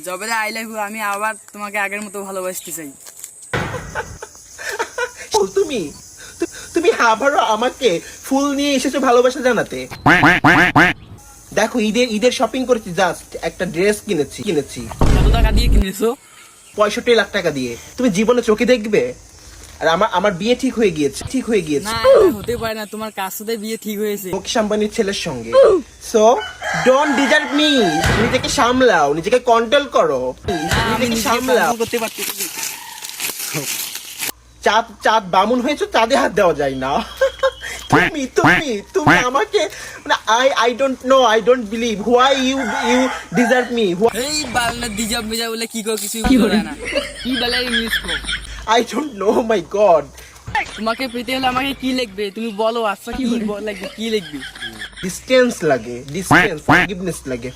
যবে I love you, আমি আবার তোমাকে আগের মতো ভালোবাসতে চাই। তুমি তুমি আবারও আমাকে ফুল নিয়ে এসেছো ভালোবাসা জানাতে। দেখো ঈদের শপিং করেছি, জাস্ট একটা ড্রেস কিনেছি কত টাকা দিয়ে কিনেছো? 65 লাখ টাকা দিয়ে। তুমি জীবনে চোখে দেখবে? আর আমার বিয়ে ঠিক হয়ে গিয়েছে না, এটা হতে পারে না, তোমার কার সাথে বিয়ে ঠিক হয়েছে? মুকেশ আম্বানির ছেলের সঙ্গে। So don't deserve me. নিজেকে সামলাও, নিজেকে কন্ট্রোল করো, নিজেকে সামলাও। করতে পারছি। চাঁদ বামুন হয়েছে, চাঁদে হাত দেওয়া যায় না। তুমি আমাকে I don't believe why you deserve me. এই বালনা দিজাব মেজা বলে কি কো কিছু বলে না, কি বলে English co. I don't know, my god. তোমাকে পেতে হলে আমাকে কি লিখবে তুমি বলো? আচ্ছা কি লাগবে, কি লিখবে? ডিস্টেন্স লাগে, ফরগিভনেস লাগে।